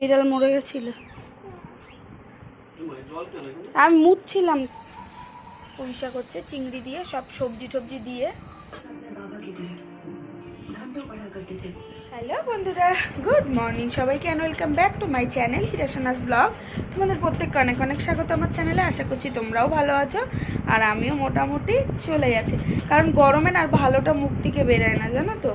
বিড়াল মরে গেছিল, আমি মুছছিলাম। পুঁইশাক হচ্ছে চিংড়ি দিয়ে, সব সবজি টবজি দিয়ে। হ্যালো বন্ধুরা, গুড মর্নিং সবাইকে, and welcome back to my channel হিরাশানাস ব্লগ। তোমাদের প্রত্যেককে অনেক অনেক স্বাগত আমার চ্যানেলে। আশা করছি তোমরাও ভালো আছো, আর আমিও মোটামুটি চলে যাচ্ছে। কারণ গরমে আর ভালোটা মুখ থেকে বেরোয় না, জানো তো।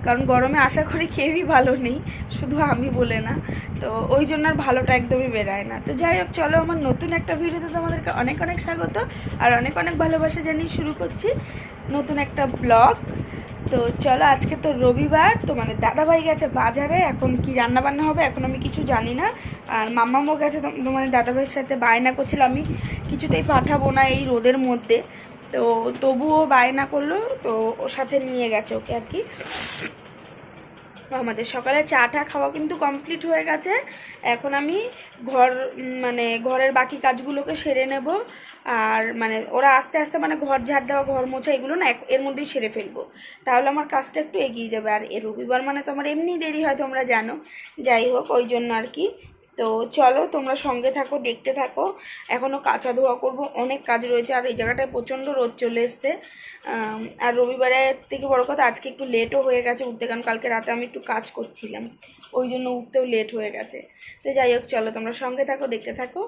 কারণ গরমে আশা করি কেউই ভালো নেই, শুধু আমি বলে না। তো ওই জন্য আর ভালোটা একদমই বেরোয় না। তো যাই হোক, চলো আমার নতুন একটা ভিডিওতে তোমাদেরকে অনেক অনেক স্বাগত আর অনেক অনেক ভালোবাসা জানিয়ে শুরু করছি নতুন একটা ব্লগ। তো চলো, আজকে তো রবিবার, তো মানে দাদাভাই গেছে বাজারে, এখন কি রান্না বান্না হবে এখন আমি কিছু জানি না। আর মাম্মামও গেছে মানে দাদাভাইয়ের সাথে, বায়না করছিল আমি কিছুতেই পাঠাবো না এই রোদের মধ্যে। তো তবুও বায়না করলো, তো ওর সাথে নিয়ে গেছে ওকে আর কি। আমাদের সকালে চাটা খাওয়া কিন্তু কমপ্লিট হয়ে গেছে। এখন আমি ঘরের বাকি কাজগুলোকে সেরে নেব। আর মানে ওরা আস্তে আস্তে মানে ঘর ঝাড় দেওয়া, ঘর মোছা এগুলো না এর মধ্যেই সেরে ফেলবো, তাহলে আমার কাজটা একটু এগিয়ে যাবে। আর এ রবিবার মানে তো আমার এমনি দেরি হয়, তোমরা জানো। যাই হোক, ওই জন্য আর কি। তো চলো তোমরা সঙ্গে থাকো, দেখতে থাকো। এখনও কাঁচা ধোয়া করবো, অনেক কাজ রয়েছে। আর এই জায়গাটায় প্রচণ্ড রোদ চলে এসছে। আর রবিবারের থেকে বড় কথা, আজকে একটু লেটও হয়ে গেছে উঠতে, কারণ কালকে রাতে আমি একটু কাজ করছিলাম, ওই জন্য উঠতেও লেট হয়ে গেছে। তো যাই হোক, চলো তোমরা সঙ্গে থাকো, দেখতে থাকো।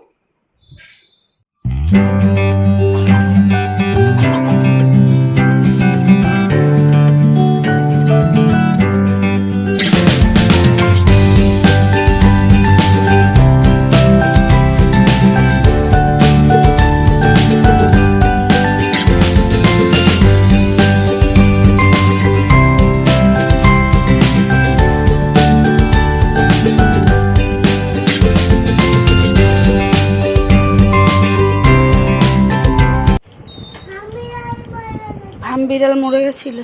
বিড়াল মরে গেছিল,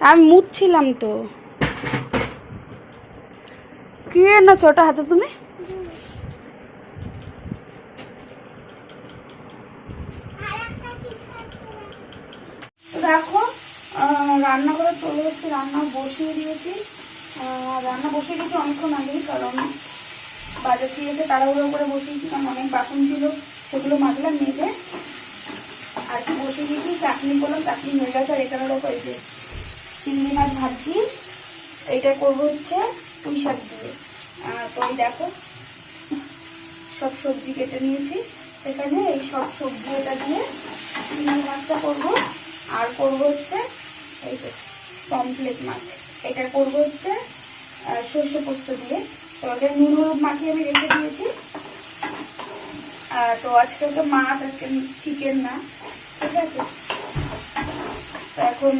আমি মুছছিলাম। তো কি এনেছো ওটা হাতে তুমি? দেখো, রান্নাঘরে চলে এসেছি, রান্না বসিয়ে দিয়েছি। অনেকক্ষণ আগেই, কারণ বাজার দিয়ে এসে তাড়াহুড়ো করে বসিয়েছি, কারণ অনেক বাসন ছিল, সেগুলো মাজলাম মেজে আর কি বসিয়ে দিয়েছি। চাটনি করলাম, চাটনি হয়ে গেছে। আর এখানে দেখো, এই যে চিংড়ি মাছ ভাজি, এইটা করবো হচ্ছে পুঁই শাক দিয়ে। তো এই দেখো, সব সবজি কেটে নিয়েছি এখানে। এই সব সবজি এটা দিয়ে চিংড়ি মাছটা করবো। আর করবো হচ্ছে এই যে পমফ্লেট মাছ, এটা করবো হচ্ছে সর্ষে পোস্ত দিয়ে। তো ওটা নুন হলুদ মাখিয়ে আমি রেখে দিয়েছি। তো আজকে তো মাছ, আজকে চিকেন না, ঠিক আছে। তো এখন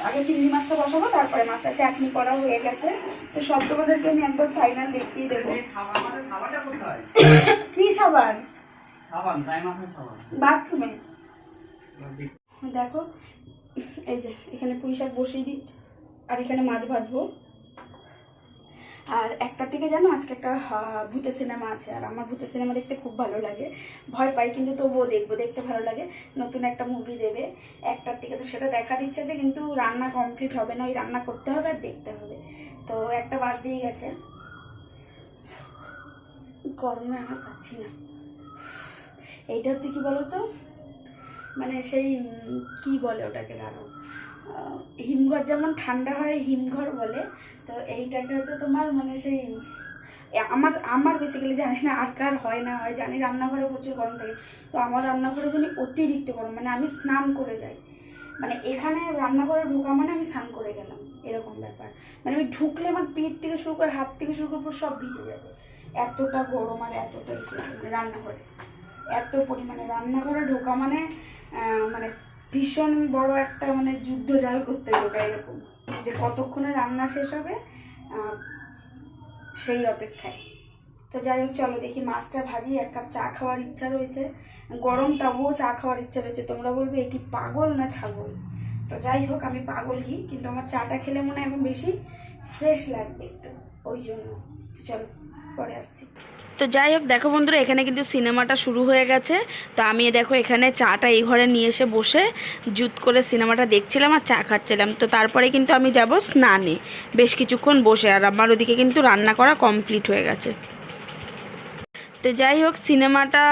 আগে চিংড়ি মাছটা বসাবো, তারপরে মাছটা চাটনি করা হয়ে গেছে। তো সব তোমাদেরকে আমি একবার ফাইনাল দেখিয়ে দেবো। কি সাবান? বাথরুমে। দেখো, এই যে এখানে পুঁই শাক বসিয়ে দিচ্ছি, আর এখানে মাছ ভাজবো। আর একটার থেকে জানো, আজকে একটা ভূতের সিনেমা আছে, আর আমার ভূতের সিনেমা দেখতে খুব ভালো লাগে। ভয় পাই কিন্তু তবুও দেখবো, দেখতে ভালো লাগে। নতুন একটা মুভি দেবে একটার থেকে, তো সেটা দেখার ইচ্ছা আছে, কিন্তু রান্না কমপ্লিট হবে না, ওই রান্না করতে হবে আর দেখতে হবে। তো একটা বাদ দিয়ে গেছে, গরমে আমার পাচ্ছি না। এইটা হচ্ছে কি বলো তো, মানে সেই কি বলে ওটাকে, জানো, হিমঘর যেমন ঠান্ডা হয় হিমঘর বলে, তো এইটাকে হচ্ছে তোমার মানে সেই আমার বেসিক্যালি জানি না আর কার হয় না হয়, জানি রান্নাঘরে প্রচুর গরম থাকে। তো আমার রান্নাঘরে জানি অতিরিক্ত গরম, মানে আমি স্নান করে যাই, মানে এখানে রান্নাঘরে ঢোকা মানে আমি স্নান করে গেলাম, এরকম ব্যাপার। মানে আমি ঢুকলে আমার পিঠ থেকে শুরু করে হাত থেকে শুরু করে সব ভিজে যাবে, এতটা গরম। আর এতটা রান্নাঘরে এত পরিমাণে, রান্নাঘরে ঢোকা মানে মানে ভীষণ বড় একটা মানে যুদ্ধ জয় করতে ঢোকা, এরকম যে কতক্ষণে রান্না শেষ হবে সেই অপেক্ষায়। তো যাই হোক, চলো দেখি মাছটা ভাজি। এক কাপ চা খাওয়ার ইচ্ছা রয়েছে, গরম তবুও চা খাওয়ার ইচ্ছা রয়েছে। তোমরা বলবে এ কি পাগল না ছাগল? তো যাই হোক, আমি পাগলই, কিন্তু আমার চাটা খেলে মনে হয় এখন বেশি ফ্রেশ লাগবে একটু, ওই জন্য। তো চলো পরে আসছি। তো যাই হোক দেখো বন্ধুরা, এখানে কিন্তু সিনেমাটা শুরু হয়ে গেছে। তো আমি দেখো এখানে চাটা এই ঘরে নিয়ে এসে বসে জুত করে সিনেমাটা দেখছিলাম আর চা খাচ্ছিলাম। তো তারপরে কিন্তু আমি যাব স্নানে, বেশ কিছুক্ষণ বসে। আর আমার ওদিকে কিন্তু রান্না করা কমপ্লিট হয়ে গেছে। তো যাই হোক সিনেমাটা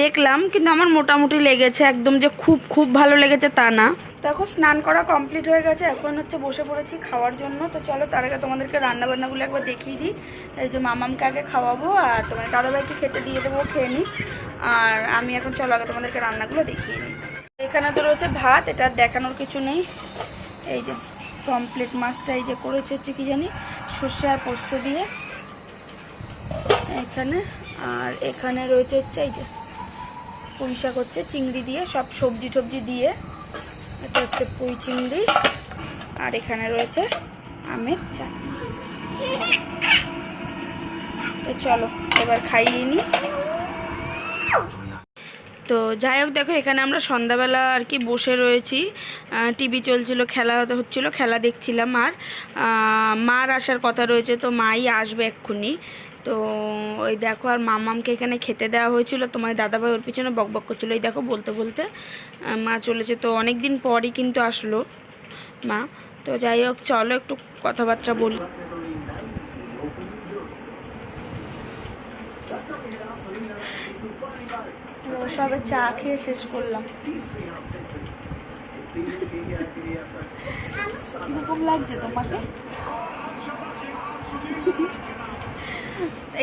দেখলাম, কিন্তু আমার মোটামুটি লেগেছে, একদম যে খুব খুব ভালো লেগেছে তা না। দেখো স্নান করা কমপ্লিট হয়ে গেছে, এখন হচ্ছে বসে পড়েছি খাওয়ার জন্য। তো চলো তার আগে তোমাদেরকে রান্নাবান্নাগুলো একবার দেখিয়ে দিই। এই যে মামামকে আগে খাওয়াবো আর তোমার দাদাভাইকে খেতে দিয়ে দেবো, খেয়ে নিই। আর আমি এখন চলো আগে তোমাদেরকে রান্নাগুলো দেখিয়ে নিই। এখানে তো রয়েছে ভাত, এটা দেখানোর কিছু নেই। এই যে কমপ্লিট মাছটা এই যে করেছে হচ্ছে কি জানি সর্ষে আর পোস্ত দিয়ে এখানে। আর এখানে রয়েছে হচ্ছে এই যে পুঁই শাক হচ্ছে চিংড়ি দিয়ে, সব সবজি টবজি দিয়ে, এটা হচ্ছে পুঁই চিংড়ি। আর এখানে রয়েছে আমের চাটনি। তো চলো এবার খাইয়ে নিই। তো যাই হোক দেখো এখানে আমরা সন্ধ্যাবেলা আর কি বসে রয়েছি, টিভি চলছিল, খেলা হচ্ছিল, খেলা দেখছিলাম। আর মার আসার কথা রয়েছে, তো মাই আসবে এক্ষুনি। তো ওই দেখো, আর মামামকে এখানে খেতে দেওয়া হয়েছিল, তোমার দাদাভাই ওর পিছনে বকবক করছিলো। এই দেখো বলতে বলতে মা চলেছে। তো অনেক দিন পরই কিন্তু আসলো মা। তো যাই হোক চলো একটু কথাবার্তা বলি। সবে চা খেয়ে শেষ করলাম। কিরকম লাগছে তোমাকে?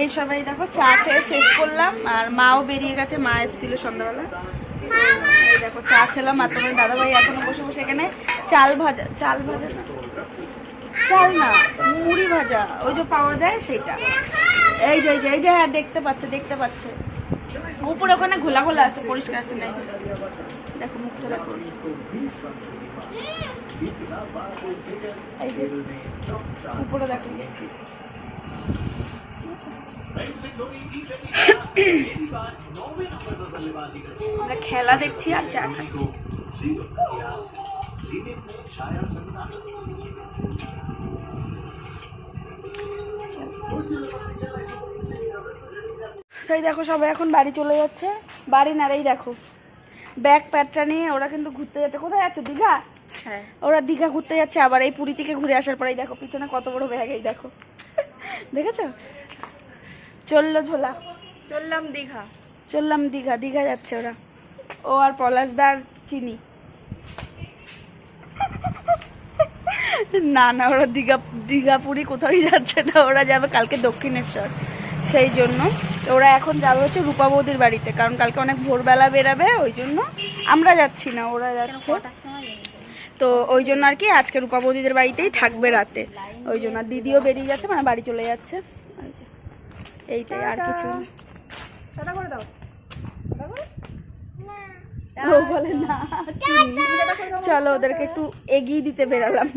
এই সবাই দেখো চা খেয়ে শেষ করলাম, আর মাও বেরিয়ে গেছে, মা এসেছিল সন্ধ্যাবেলা। এই দেখো চা খেলাম, আর তোমার দাদাভাই এখনো বসে বসে এখানে চাল ভাজা চাল না মুড়ি ভাজা, ওই যে পাওয়া যায় সেটা। এই যে এই যে হ্যাঁ দেখতে পাচ্ছে উপরে ওখানে ঘোলা ঘোলা আছে, পরিষ্কার আছে না। দেখো মুখটা দেখো, এই যে উপরে দেখো। আমরা খেলা দেখছি আর চা খাচ্ছি। সেই দেখো সবাই এখন বাড়ি চলে যাচ্ছে, বাড়ি না এই দেখো ব্যাগ প্যাটটা নিয়ে ওরা কিন্তু ঘুরতে যাচ্ছে। কোথায় যাচ্ছে? দীঘা। হ্যাঁ ওরা দীঘা ঘুরতে যাচ্ছে। আবার এই পুরী থেকে ঘুরে আসার পরেই দেখো পিছনে কত বড় ব্যাগ, এই দেখো দেখেছো? চললাম দীঘা যাচ্ছে ওরা, ও আর পলাশদার চিনি। না ওরা দীঘা পুরী কোথাওই যাচ্ছে না, ওরা যাবে কালকে দক্ষিণেশ্বর। সেই জন্য ওরা এখন যাবে হচ্ছে রূপা বৌদির বাড়িতে, কারণ কালকে অনেক ভোরবেলা বেরাবে, ওই জন্য আমরা যাচ্ছি না, ওরা যাচ্ছে। তো ওই জন্য আর কি আজকে রূপা বৌদিদের বাড়িতেই থাকবে রাতে, ওই জন্য। আর দিদিও বেরিয়ে যাচ্ছে, মানে বাড়ি চলে যাচ্ছে। এইটাই, আর কিছু বলে না। চলো ওদেরকে একটু এগিয়ে দিতে বেরালাম।